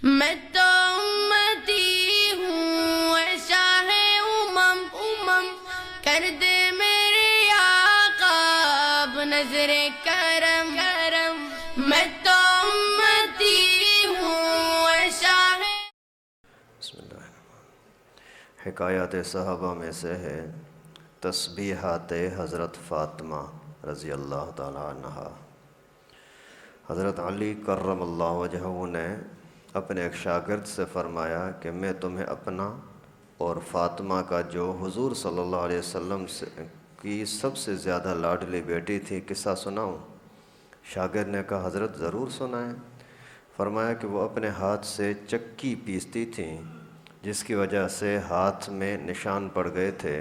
میں تو امتی ہوں اے شاہ امم، کر دے میرے آقا اب نظر کرم، میں تو امتی ہوں اے شاہ۔ بسم اللہ الرحمن۔ حکایات صحابہ میں سے ہے تسبیحات حضرت فاطمہ رضی اللہ تعالی عنہا۔ حضرت علی کرم اللہ وجہہ نے اپنے ایک شاگرد سے فرمایا کہ میں تمہیں اپنا اور فاطمہ کا جو حضور صلی اللہ علیہ وسلم کی سب سے زیادہ لاڈلی بیٹی تھی قصہ سناؤں؟ شاگرد نے کہا حضرت ضرور سنائیں۔ فرمایا کہ وہ اپنے ہاتھ سے چکی پیستی تھیں جس کی وجہ سے ہاتھ میں نشان پڑ گئے تھے،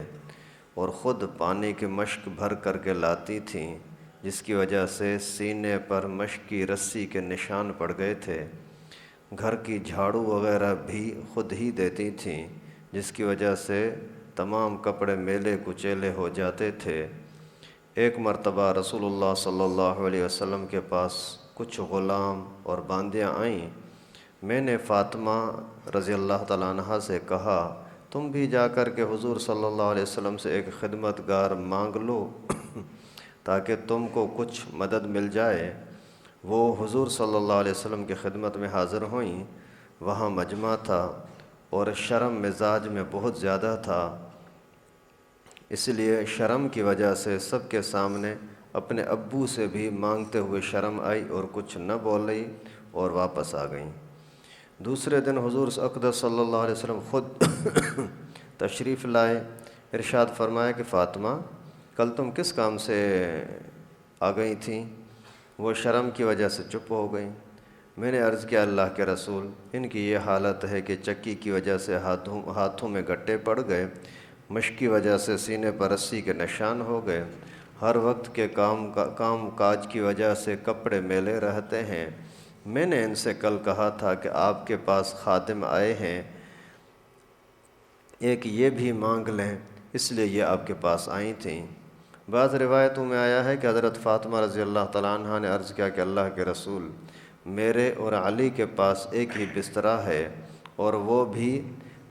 اور خود پانی کی مشک بھر کر کے لاتی تھیں جس کی وجہ سے سینے پر مشک کی رسی کے نشان پڑ گئے تھے۔ گھر کی جھاڑو وغیرہ بھی خود ہی دیتی تھیں جس کی وجہ سے تمام کپڑے میلے کچیلے ہو جاتے تھے۔ ایک مرتبہ رسول اللہ صلی اللہ علیہ وسلم کے پاس کچھ غلام اور باندیاں آئیں۔ میں نے فاطمہ رضی اللہ تعالیٰ عنہا سے کہا تم بھی جا کر کے حضور صلی اللہ علیہ وسلم سے ایک خدمتگار مانگ لو تاکہ تم کو کچھ مدد مل جائے۔ وہ حضور صلی اللہ علیہ وسلم کی خدمت میں حاضر ہوئیں۔ وہاں مجمع تھا اور شرم مزاج میں بہت زیادہ تھا، اس لیے شرم کی وجہ سے سب کے سامنے اپنے ابو سے بھی مانگتے ہوئے شرم آئی اور کچھ نہ بولی اور واپس آ گئیں۔ دوسرے دن حضور اقدس صلی اللہ علیہ وسلم خود تشریف لائے۔ ارشاد فرمایا کہ فاطمہ کل تم کس کام سے آ گئی تھیں؟ وہ شرم کی وجہ سے چپ ہو گئیں۔ میں نے عرض کیا اللہ کے رسول، ان کی یہ حالت ہے کہ چکی کی وجہ سے ہاتھوں میں گٹے پڑ گئے، مشق کی وجہ سے سینے پر رسی کے نشان ہو گئے، ہر وقت کے کام کاج کی وجہ سے کپڑے میلے رہتے ہیں۔ میں نے ان سے کل کہا تھا کہ آپ کے پاس خادم آئے ہیں، ایک یہ بھی مانگ لیں، اس لیے یہ آپ کے پاس آئی تھیں۔ بعض روایتوں میں آیا ہے کہ حضرت فاطمہ رضی اللہ تعالیٰ عنہ نے عرض کیا کہ اللہ کے رسول، میرے اور علی کے پاس ایک ہی بسترا ہے اور وہ بھی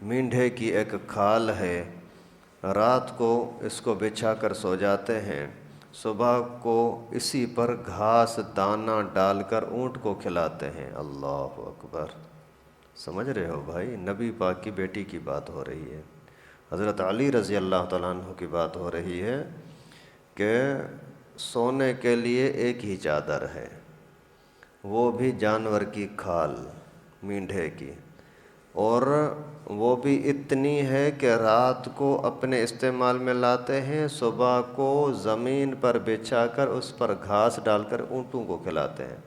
مینڈھے کی ایک کھال ہے، رات کو اس کو بچھا کر سو جاتے ہیں، صبح کو اسی پر گھاس دانہ ڈال کر اونٹ کو کھلاتے ہیں۔ اللہ اکبر! سمجھ رہے ہو بھائی، نبی پاک کی بیٹی کی بات ہو رہی ہے، حضرت علی رضی اللہ تعالیٰ عنہ کی بات ہو رہی ہے کہ سونے کے لیے ایک ہی چادر ہے، وہ بھی جانور کی کھال مینڈھے کی، اور وہ بھی اتنی ہے کہ رات کو اپنے استعمال میں لاتے ہیں، صبح کو زمین پر بچھا کر اس پر گھاس ڈال کر اونٹوں کو کھلاتے ہیں۔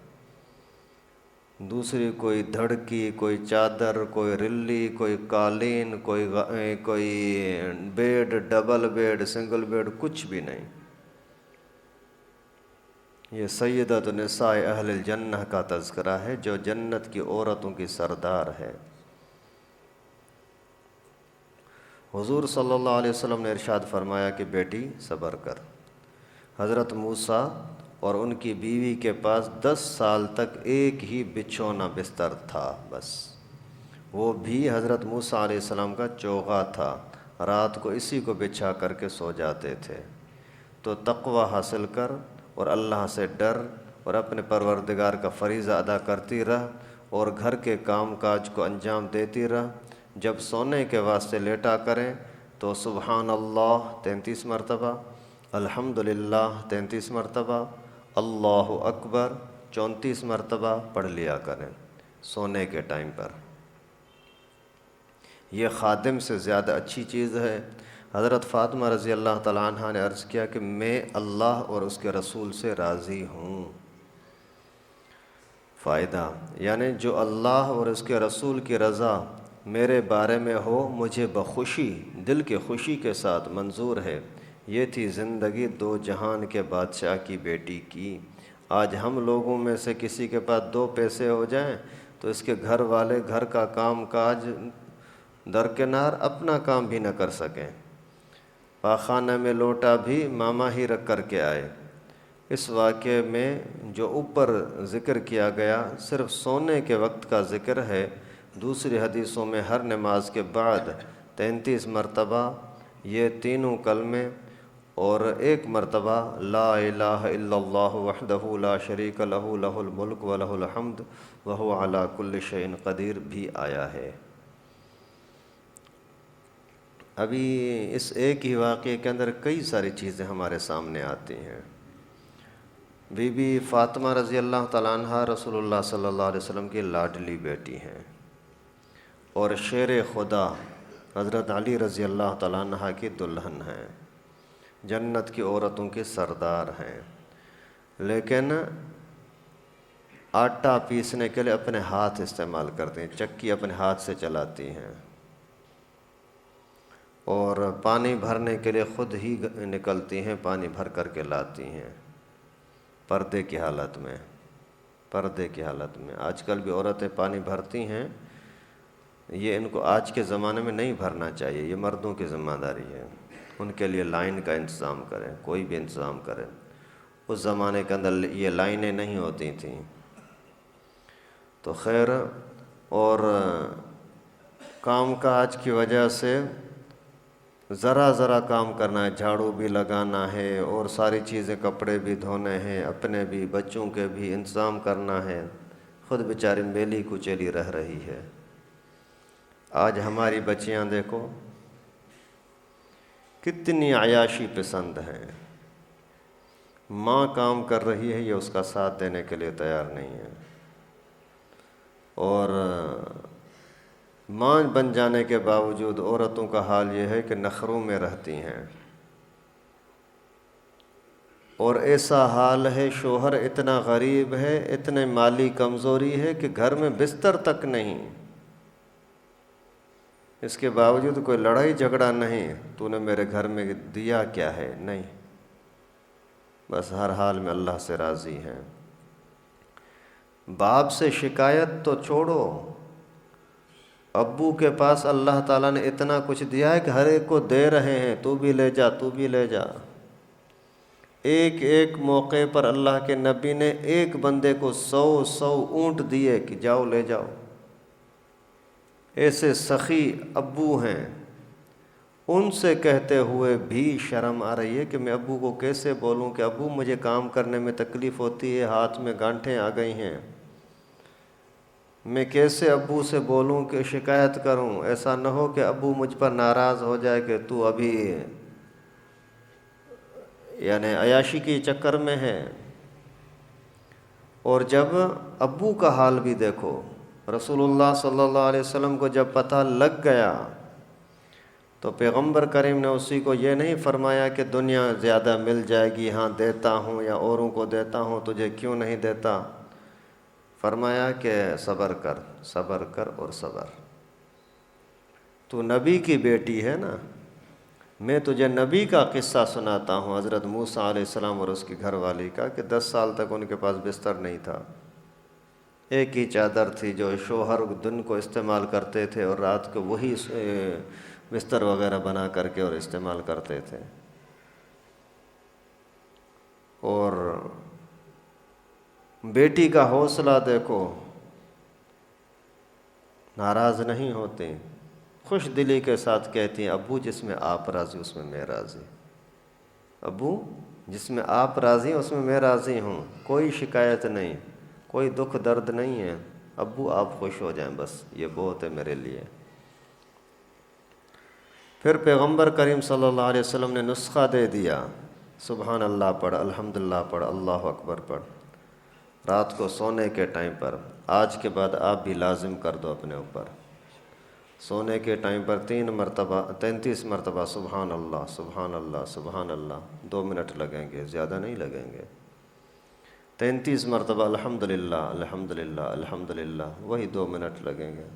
دوسری کوئی دھڑکی، کوئی چادر، کوئی رلی، کوئی قالین، کوئی bed, double bed, single bed, کچھ بھی نہیں۔ یہ سیدۃ نساء اہل الجنہ کا تذکرہ ہے جو جنت کی عورتوں کی سردار ہے۔ حضور صلی اللہ علیہ وسلم نے ارشاد فرمایا کہ بیٹی صبر کر۔ حضرت موسیٰ اور ان کی بیوی کے پاس 10 سال تک ایک ہی بچھونا بستر تھا، بس وہ بھی حضرت موسیٰ علیہ السلام کا چوغا تھا، رات کو اسی کو بچھا کر کے سو جاتے تھے۔ تو تقوی حاصل کر اور اللہ سے ڈر اور اپنے پروردگار کا فریضہ ادا کرتی رہ اور گھر کے کام کاج کو انجام دیتی رہ۔ جب سونے کے واسطے لیٹا کریں تو سبحان اللہ 33 مرتبہ، الحمدللہ 33 مرتبہ، اللہ اکبر 34 مرتبہ پڑھ لیا کریں سونے کے ٹائم پر۔ یہ خادم سے زیادہ اچھی چیز ہے۔ حضرت فاطمہ رضی اللہ تعالیٰ عنہ نے عرض کیا کہ میں اللہ اور اس کے رسول سے راضی ہوں۔ فائدہ، یعنی جو اللہ اور اس کے رسول کی رضا میرے بارے میں ہو مجھے بخوشی، دل کی خوشی کے ساتھ منظور ہے۔ یہ تھی زندگی دو جہان کے بادشاہ کی بیٹی کی۔ آج ہم لوگوں میں سے کسی کے پاس 2 پیسے ہو جائیں تو اس کے گھر والے گھر کا کام کاج درکنار اپنا کام بھی نہ کر سکیں، پاخانہ میں لوٹا بھی ماما ہی رکھ کر کے آئے۔ اس واقعے میں جو اوپر ذکر کیا گیا صرف سونے کے وقت کا ذکر ہے، دوسری حدیثوں میں ہر نماز کے بعد 33 مرتبہ یہ تینوں کلمے اور ایک مرتبہ لا الہ الا اللہ وحدہ لا شریک لہ لہ الملک و لہ الحمد وہو علی کل شیء قدیر بھی آیا ہے۔ ابھی اس ایک ہی واقعے کے اندر کئی ساری چیزیں ہمارے سامنے آتی ہیں۔ بی بی فاطمہ رضی اللہ تعالیٰ عنہ رسول اللہ صلی اللہ علیہ وسلم کی لاڈلی بیٹی ہیں، اور شیر خدا حضرت علی رضی اللہ تعالیٰ عنہ کی دلہن ہیں، جنت کی عورتوں کے سردار ہیں، لیکن آٹا پیسنے کے لیے اپنے ہاتھ استعمال کرتے ہیں، چکی اپنے ہاتھ سے چلاتی ہیں، اور پانی بھرنے کے لیے خود ہی نکلتی ہیں، پانی بھر کر کے لاتی ہیں پردے کی حالت میں۔ آج کل بھی عورتیں پانی بھرتی ہیں، یہ ان کو آج کے زمانے میں نہیں بھرنا چاہیے، یہ مردوں کی ذمہ داری ہے، ان کے لیے لائن کا انتظام کریں، کوئی بھی انتظام کریں۔ اس زمانے کے اندر یہ لائنیں نہیں ہوتی تھیں، تو خیر، اور کام کاج کی وجہ سے ذرا کام کرنا ہے، جھاڑو بھی لگانا ہے اور ساری چیزیں، کپڑے بھی دھونے ہیں، اپنے بھی بچوں کے بھی انتظام کرنا ہے، خود بیچاری میلی کچیلی رہ رہی ہے۔ آج ہماری بچیاں دیکھو کتنی عیاشی پسند ہیں، ماں کام کر رہی ہے، یہ اس کا ساتھ دینے کے لیے تیار نہیں ہے، اور ماں بن جانے کے باوجود عورتوں کا حال یہ ہے کہ نخروں میں رہتی ہیں، اور ایسا حال ہے شوہر اتنا غریب ہے، اتنے مالی کمزوری ہے کہ گھر میں بستر تک نہیں، اس کے باوجود کوئی لڑائی جھگڑا نہیں، تو نے میرے گھر میں دیا کیا ہے، نہیں، بس ہر حال میں اللہ سے راضی ہیں۔ باپ سے شکایت تو چھوڑو، ابو کے پاس اللہ تعالیٰ نے اتنا کچھ دیا ہے کہ ہر ایک کو دے رہے ہیں، تو بھی لے جا، تو بھی لے جا۔ ایک موقع پر اللہ کے نبی نے ایک بندے کو 100 اونٹ دیے کہ جاؤ لے جاؤ۔ ایسے سخی ابو ہیں، ان سے کہتے ہوئے بھی شرم آ رہی ہے کہ میں ابو کو کیسے بولوں کہ ابو مجھے کام کرنے میں تکلیف ہوتی ہے، ہاتھ میں گانٹھیں آ گئی ہیں، میں کیسے ابو سے بولوں کہ شکایت کروں، ایسا نہ ہو کہ ابو مجھ پر ناراض ہو جائے کہ تو ابھی یعنی عیاشی کے چکر میں ہے۔ اور جب ابو کا حال بھی دیکھو، رسول اللہ صلی اللہ علیہ وسلم کو جب پتہ لگ گیا تو پیغمبر کریم نے اسی کو یہ نہیں فرمایا کہ دنیا زیادہ مل جائے گی، ہاں دیتا ہوں یا اوروں کو دیتا ہوں، تجھے کیوں نہیں دیتا، فرمایا کہ صبر کر اور صبر، تو نبی کی بیٹی ہے نا، میں تجھے نبی کا قصہ سناتا ہوں، حضرت موسیٰ علیہ السلام اور اس کی گھر والی کا، کہ 10 سال تک ان کے پاس بستر نہیں تھا، ایک ہی چادر تھی جو شوہر دن کو استعمال کرتے تھے اور رات کو وہی بستر وغیرہ بنا کر کے اور استعمال کرتے تھے، اور بیٹی کا حوصلہ دیکھو، ناراض نہیں ہوتے، خوش دلی کے ساتھ کہتی ہیں ابو جس میں آپ راضی اس میں میں راضی، ابو جس میں آپ راضی ہیں اس میں میں راضی ہوں، کوئی شکایت نہیں، کوئی دکھ درد نہیں ہے، ابو آپ خوش ہو جائیں بس یہ بہت ہے میرے لیے۔ پھر پیغمبر کریم صلی اللہ علیہ وسلم نے نسخہ دے دیا، سبحان اللہ پڑھ، الحمدللہ پڑھ، اللہ اکبر پڑھ، رات کو سونے کے ٹائم پر، آج کے بعد آپ بھی لازم کر دو اپنے اوپر، سونے کے ٹائم پر 33 مرتبہ سبحان اللہ سبحان اللہ سبحان اللہ، 2 منٹ لگیں گے، زیادہ نہیں لگیں گے، 33 مرتبہ الحمدللہ الحمدللہ الحمدللہ، وہی 2 منٹ لگیں گے،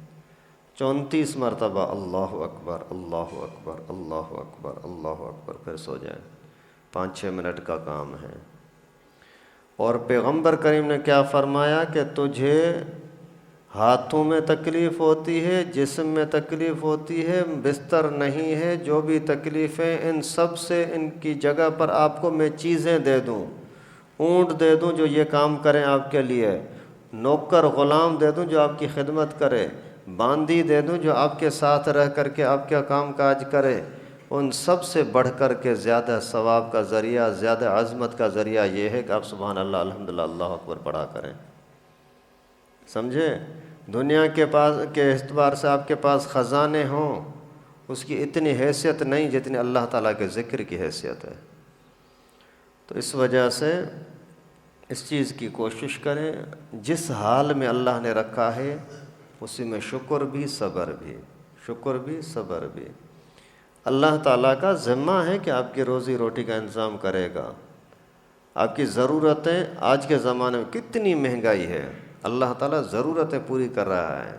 34 مرتبہ اللہ اکبر اللہ اکبر اللہ اکبر اللہ اکبر، پھر سو جائیں، 5-6 منٹ کا کام ہے۔ اور پیغمبر کریم نے کیا فرمایا کہ تجھے ہاتھوں میں تکلیف ہوتی ہے، جسم میں تکلیف ہوتی ہے، بستر نہیں ہے، جو بھی تکلیفیں ان سب سے ان کی جگہ پر آپ کو میں چیزیں دے دوں، اونٹ دے دوں جو یہ کام کریں آپ کے لیے، نوکر غلام دے دوں جو آپ کی خدمت کرے، باندی دے دوں جو آپ کے ساتھ رہ کر کے آپ کا کام کاج کرے، ان سب سے بڑھ کر کے زیادہ ثواب کا ذریعہ، زیادہ عظمت کا ذریعہ یہ ہے کہ آپ سبحان اللہ الحمدللہ اللہ اکبر پڑھا کریں۔ سمجھے؟ دنیا کے اعتبار سے آپ کے پاس خزانے ہوں، اس کی اتنی حیثیت نہیں جتنی اللہ تعالیٰ کے ذکر کی حیثیت ہے۔ تو اس وجہ سے اس چیز کی کوشش کریں، جس حال میں اللہ نے رکھا ہے اسی میں شکر بھی صبر بھی، شکر بھی صبر بھی۔ اللہ تعالیٰ کا ذمہ ہے کہ آپ کی روزی روٹی کا انتظام کرے گا۔ آپ کی ضرورتیں آج کے زمانے میں کتنی مہنگائی ہے، اللہ تعالیٰ ضرورتیں پوری کر رہا ہے۔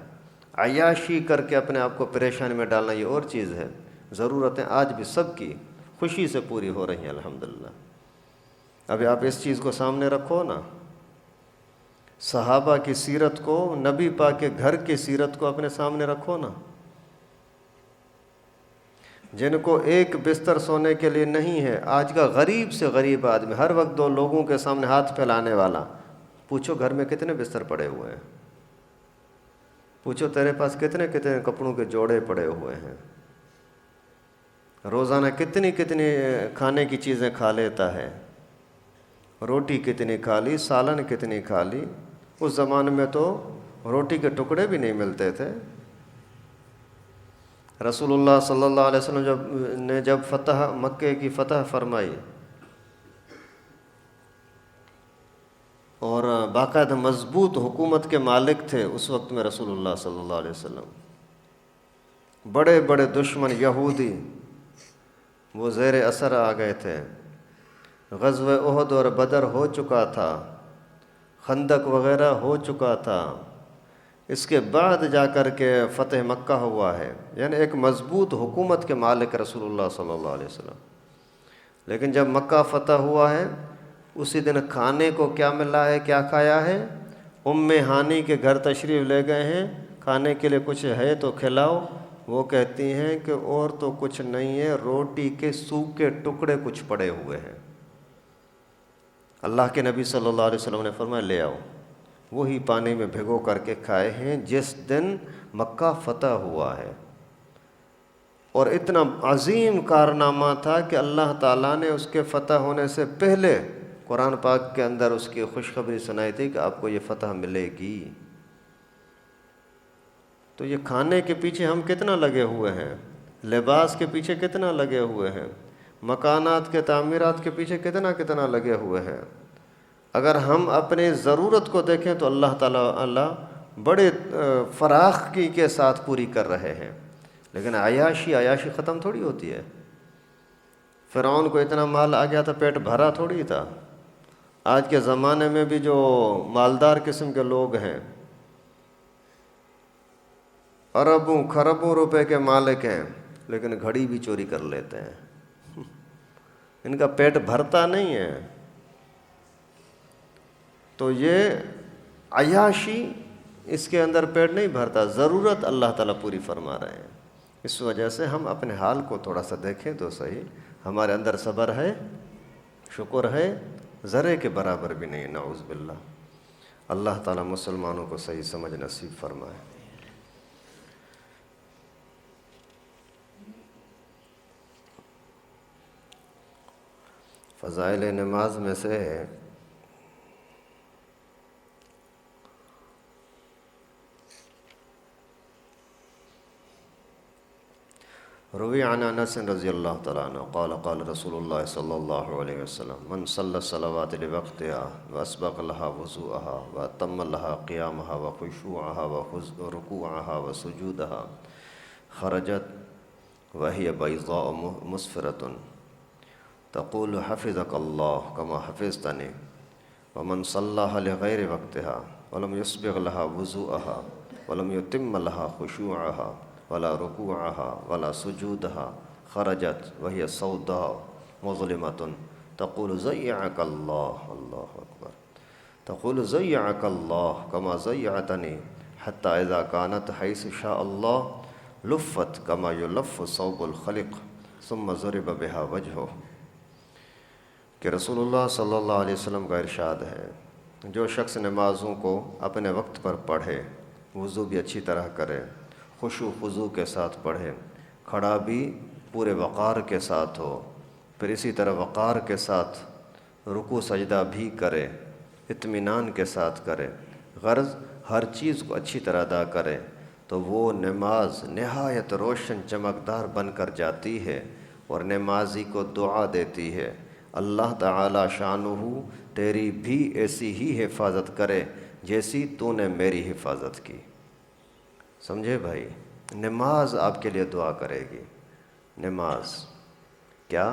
عیاشی کر کے اپنے آپ کو پریشانی میں ڈالنا یہ اور چیز ہے، ضرورتیں آج بھی سب کی خوشی سے پوری ہو رہی ہیں الحمدللہ۔ ابھی آپ اس چیز کو سامنے رکھو نا، صحابہ کی سیرت کو، نبی پاک کے گھر کی سیرت کو اپنے سامنے رکھو نا، جن کو ایک بستر سونے کے لیے نہیں ہے، آج کا غریب سے غریب آدمی ہر وقت دو لوگوں کے سامنے ہاتھ پھیلانے والا، پوچھو گھر میں کتنے بستر پڑے ہوئے ہیں، پوچھو تیرے پاس کتنے کتنے کپڑوں کے جوڑے پڑے ہوئے ہیں، روزانہ کتنی کتنی کھانے کی چیزیں کھا لیتا ہے، روٹی کتنی کھا لی، سالن کتنی کھا لی۔ اس زمانے میں تو روٹی کے ٹکڑے بھی نہیں ملتے تھے۔ رسول اللہ صلی اللہ علیہ وسلم جب مکے کی فتح فرمائی اور باقاعدہ مضبوط حکومت کے مالک تھے اس وقت میں رسول اللہ صلی اللہ علیہ وسلم، بڑے بڑے دشمن یہودی وہ زیر اثر آ گئے تھے، غزوہ احد اور بدر ہو چکا تھا، خندق وغیرہ ہو چکا تھا، اس کے بعد جا کر کے فتح مکہ ہوا ہے، یعنی ایک مضبوط حکومت کے مالک رسول اللہ صلی اللہ علیہ وسلم۔ لیکن جب مکہ فتح ہوا ہے اسی دن کھانے کو کیا ملا ہے، کیا کھایا ہے؟ ام ہانی کے گھر تشریف لے گئے ہیں، کھانے کے لیے کچھ ہے تو کھلاؤ۔ وہ کہتی ہیں کہ اور تو کچھ نہیں ہے، روٹی کے سوکھے ٹکڑے کچھ پڑے ہوئے ہیں۔ اللہ کے نبی صلی اللہ علیہ وسلم نے فرمایا لے آؤ، وہی پانی میں بھگو کر کے کھائے ہیں جس دن مکہ فتح ہوا ہے۔ اور اتنا عظیم کارنامہ تھا کہ اللہ تعالیٰ نے اس کے فتح ہونے سے پہلے قرآن پاک کے اندر اس کی خوشخبری سنائی تھی کہ آپ کو یہ فتح ملے گی۔ تو یہ کھانے کے پیچھے ہم کتنا لگے ہوئے ہیں، لباس کے پیچھے کتنا لگے ہوئے ہیں، مکانات کے تعمیرات کے پیچھے کتنا لگے ہوئے ہیں۔ اگر ہم اپنی ضرورت کو دیکھیں تو اللہ تعالیٰ بڑے فراخی کے ساتھ پوری کر رہے ہیں، لیکن عیاشی ختم تھوڑی ہوتی ہے۔ فرعون کو اتنا مال آ گیا تھا، پیٹ بھرا تھوڑی تھا۔ آج کے زمانے میں بھی جو مالدار قسم کے لوگ ہیں، اربوں خربوں روپے کے مالک ہیں، لیکن گھڑی بھی چوری کر لیتے ہیں، ان کا پیٹ بھرتا نہیں ہے۔ تو یہ عیاشی، اس کے اندر پیٹ نہیں بھرتا، ضرورت اللہ تعالیٰ پوری فرما رہے ہیں۔ اس وجہ سے ہم اپنے حال کو تھوڑا سا دیکھیں تو صحیح، ہمارے اندر صبر ہے، شکر ہے، ذرے کے برابر بھی نہیں، نعوذ باللہ۔ اللہ تعالیٰ مسلمانوں کو صحیح سمجھ نصیب فرمائے۔ فضائل نماز میں سے ہے روی عن انس رضی اللہ تعالیٰ عنہ قال قال رسول اللہ صلی اللہ علیہ وسلم من صلی الصلوات لوقتها واسبغ لها وضوءها واتم لها قیامها وخشوعها ورکوعها وسجودها خرجت وهي بيضاء مسفرة تقول حفظك الله كما حفظتني ومن صلىها لغير وقتها ولم يسبغ لها وضوءها ولم يتم لها خشوعها ولا رکوعها ولا سجودها خرجت وهي سوداء مظلمة تقول ضيعك الله، اللہ اکبر، تقول ضيعك الله كما ضيعتني حتى إذا كانت حيث شاء الله لفت كما يلف ثوب الخلق ثم ضرب بها وجهه۔ کہ رسول اللہ صلی اللہ علیہ وسلم کا ارشاد ہے، جو شخص نمازوں کو اپنے وقت پر پڑھے وضو بھی اچھی طرح کرے، خشوع خضوع کے ساتھ پڑھے، کھڑا بھی پورے وقار کے ساتھ ہو، پھر اسی طرح وقار کے ساتھ رکوع سجدہ بھی کرے، اطمینان کے ساتھ کرے، غرض ہر چیز کو اچھی طرح ادا کرے، تو وہ نماز نہایت روشن چمکدار بن کر جاتی ہے اور نمازی کو دعا دیتی ہے، اللہ تعالی شانہ تیری بھی ایسی ہی حفاظت کرے جیسی تو نے میری حفاظت کی۔ سمجھے بھائی؟ نماز آپ کے لیے دعا کرے گی۔ نماز کیا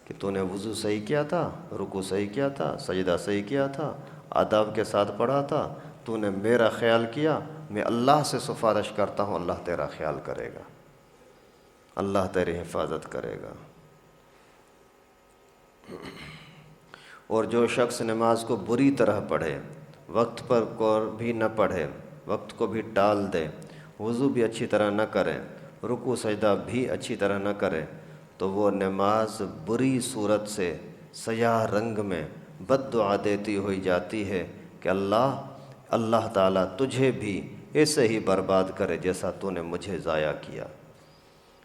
کہ تو نے وضو صحیح کیا تھا، رکوع صحیح کیا تھا، سجدہ صحیح کیا تھا، آداب کے ساتھ پڑھا تھا، تو نے میرا خیال کیا، میں اللہ سے سفارش کرتا ہوں، اللہ تیرا خیال کرے گا، اللہ تیری حفاظت کرے گا۔ اور جو شخص نماز کو بری طرح پڑھے، وقت پر کو بھی نہ پڑھے، وقت کو بھی ٹال دے، وضو بھی اچھی طرح نہ کرے، رکوع سجدہ بھی اچھی طرح نہ کرے، تو وہ نماز بری صورت سے سیاہ رنگ میں بد دعا دیتی ہوئی جاتی ہے کہ اللہ تعالیٰ تجھے بھی ایسے ہی برباد کرے جیسا تو نے مجھے ضائع کیا۔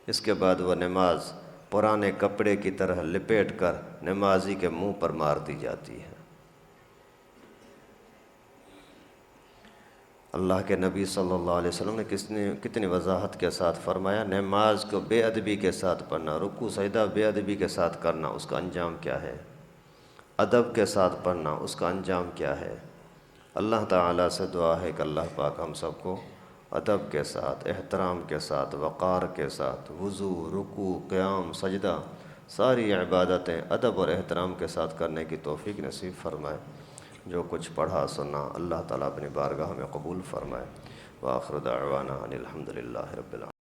اس کے بعد وہ نماز پرانے کپڑے کی طرح لپیٹ کر نمازی کے منہ پر مار دی جاتی ہے۔ اللہ کے نبی صلی اللہ علیہ وسلم نے کتنی وضاحت کے ساتھ فرمایا، نماز کو بے ادبی کے ساتھ پڑھنا، رکوع سجدہ بے ادبی کے ساتھ کرنا، اس کا انجام کیا ہے؟ ادب کے ساتھ پڑھنا، اس کا انجام کیا ہے؟ اللہ تعالیٰ سے دعا ہے کہ اللہ پاک ہم سب کو ادب کے ساتھ، احترام کے ساتھ، وقار کے ساتھ وضو، رکوع، قیام، سجدہ، ساری عبادتیں ادب اور احترام کے ساتھ کرنے کی توفیق نصیب فرمائے۔ جو کچھ پڑھا سنا اللہ تعالیٰ اپنی بارگاہ میں قبول فرمائے۔ وآخر دعوانا ان الحمد للہ رب العالمین۔